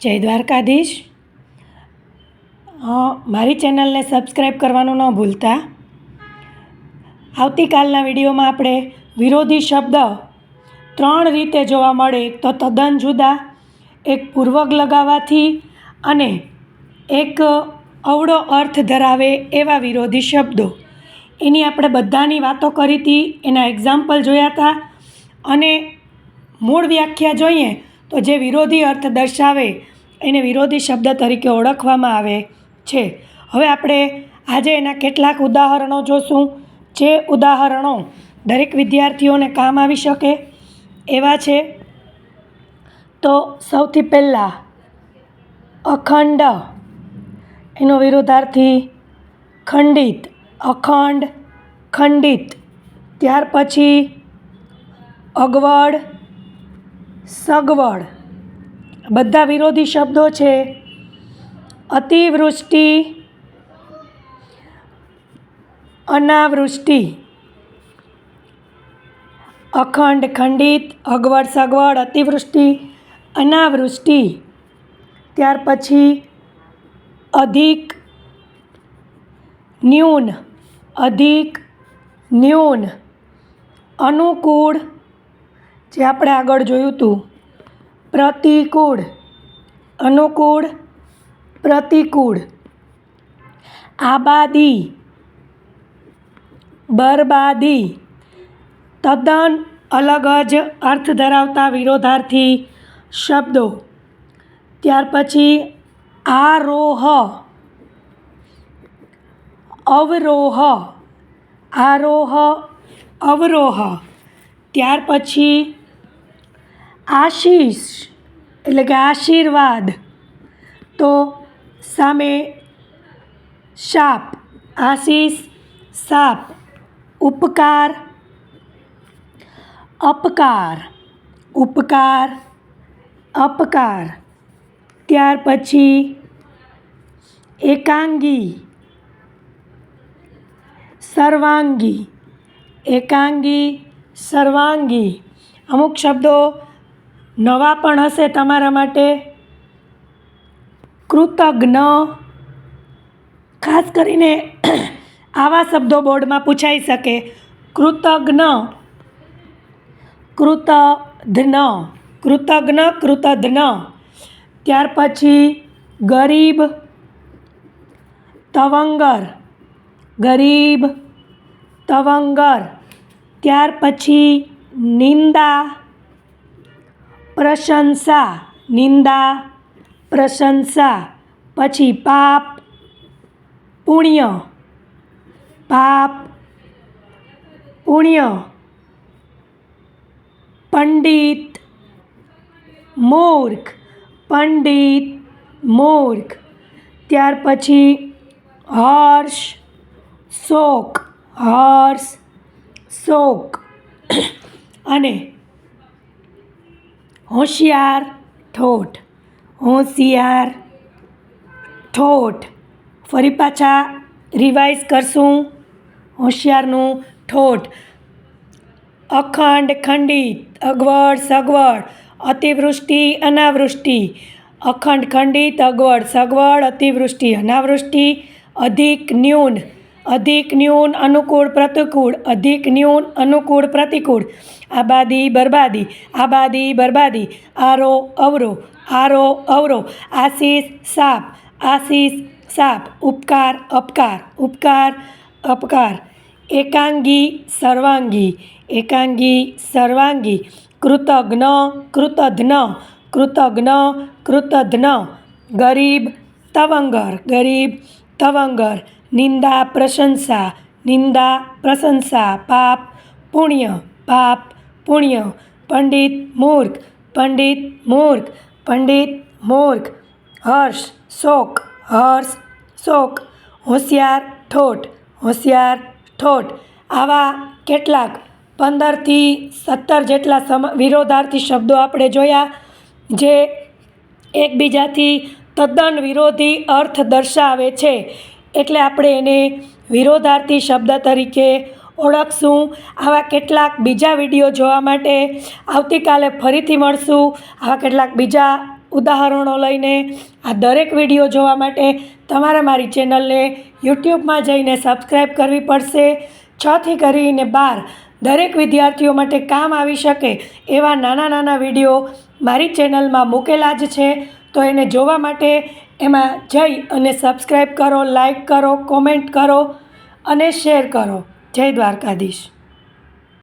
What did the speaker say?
જય દ્વારકાધીશ। મારી ચેનલને સબસ્ક્રાઈબ કરવાનું ન ભૂલતા। આવતીકાલના વિડીયોમાં આપણે વિરોધી શબ્દ 3 રીતે જોવા મળે, એક તો તદ્દન જુદા, એક પૂર્વક લગાવવાથી અને એક અવળો અર્થ ધરાવે એવા વિરોધી શબ્દો, એની આપણે બધાની વાતો કરી હતી, એના એક્ઝામ્પલ જોયા હતા અને મૂળ વ્યાખ્યા જોઈએ તો જે વિરોધી અર્થ દર્શાવે એને વિરોધી શબ્દ તરીકે ઓળખવામાં આવે છે। હવે આપણે આજે એના કેટલાક ઉદાહરણો જોશું, જે ઉદાહરણો દરેક વિદ્યાર્થીઓને કામ આવી શકે એવા છે। તો સૌથી પહેલાં અખંડ, એનો વિરોધાર્થી ખંડિત, અખંડ, ખંડિત। ત્યાર પછી અગવડ, સગવડ, બધા વિરોધી શબ્દો છે। અતિવૃષ્ટિ, અનાવૃષ્ટિ। અખંડ, ખંડિત, અગવડ, સગવડ, અતિવૃષ્ટિ, અનાવૃષ્ટિ। ત્યાર પછી અધિક, ન્યૂન, અધિક, ન્યૂન। અનુકૂળ, જે આપણે આગળ જોયું હતું, પ્રતિકૂળ, અનુકૂળ, પ્રતિકૂળ। આબાદી, બરબાદી, તદ્દન અલગ જ અર્થ ધરાવતા વિરોધાર્થી શબ્દો। ત્યાર પછી આરોહ, અવરોહ, આરોહ, અવરોહ। ત્યાર પછી આશીષ, એટલે કે આશીર્વાદ, તો સામે શાપ, આશીષ, શાપ। ઉપકાર, અપકાર, ઉપકાર, અપકાર। ત્યાર પછી એકાંગી, સર્વાંગી, એકાંગી, સર્વાંગી। અમુક શબ્દો નવા પણ હશે તમારા માટે। કૃતજ્ઞ, ખાસ કરીને આવા શબ્દો બોર્ડમાં પૂછાઈ શકે, કૃતજ્ઞ, કૃતધ્ન, કૃતજ્ઞ, કૃતધ્ન। ત્યાર પછી ગરીબ, તવંગર, ગરીબ, તવંગર। ત્યાર પછી નિંદા, પ્રશંસા, નિંદા, પ્રશંસા। પછી પાપ, પુણ્ય, પાપ, પુણ્ય। પંડિત, મૂર્ખ, પંડિત, મૂર્ખ। ત્યાર પછી હર્ષ, શોક, હર્ષ, શોક। અને હોશિયાર, ઠોઠ, હોશિયાર, ઠોઠ। ફરી પાછા રિવાઇઝ કરશું હોશિયારનું ઠોઠ। અખંડ, ખંડિત, અગવડ, સગવડ, અતિવૃષ્ટિ, અનાવૃષ્ટિ। અખંડ, ખંડિત, અગવડ, સગવડ, અતિવૃષ્ટિ, અનાવૃષ્ટિ। અધિક, ન્યૂન, અધિક, ન્યૂન, અનુકૂળ, પ્રતિકૂળ, અધિક, ન્યૂન, અનુકૂળ, પ્રતિકૂળ। આબાદી, બરબાદી, આબાદી, બરબાદી। આરો, અવરો, આરો, અવરો। આશીષ, શાપ, આશીષ, શાપ। ઉપકાર, અપકાર, ઉપકાર, અપકાર। એકાંગી, સર્વાંગી, એકાંગી, સર્વાંગી। કૃતજ્ઞ, કૃતધ્ન, કૃતજ્ઞ, કૃતધ્ન। ગરીબ, તવંગર, ગરીબ, તવંગર। નિંદા, પ્રશંસા, નિંદા, પ્રશંસા। પાપ, પુણ્ય, પાપ, પુણ્ય। પંડિત, મૂર્ખ, પંડિત, મૂર્ખ, પંડિત, મૂર્ખ। હર્ષ, શોક, હર્ષ, શોક। હોશિયાર, ઠોઠ, હોશિયાર, ઠોઠ। આવા કેટલાક 15થી 17 જેટલા વિરોધાર્થી શબ્દો આપણે જોયા, જે એકબીજાથી તદ્દન વિરોધી અર્થ દર્શાવે છે, એટલે આપણે એને વિરોધાર્થી શબ્દ તરીકે ઓળખશું। આવા કેટલાક બીજા વિડીયો જોવા માટે આવતીકાલે ફરીથી મળશું। આવા કેટલાક બીજા ઉદાહરણો લઈને આ દરેક વિડીયો જોવા માટે તમારે મારી ચેનલને યુટ્યુબમાં જઈને સબસ્ક્રાઈબ કરવી પડશે. 6થી કરીને 12 દરેક વિદ્યાર્થીઓ માટે કામ આવી શકે એવા નાના નાના વિડીયો મારી ચેનલમાં મૂકેલા જ છે. તો એને જોવા માટે એમાં જઈ અને સબસ્ક્રાઈબ કરો, લાઈક કરો, કોમેન્ટ કરો અને શેર કરો. જય દ્વારકાધીશ.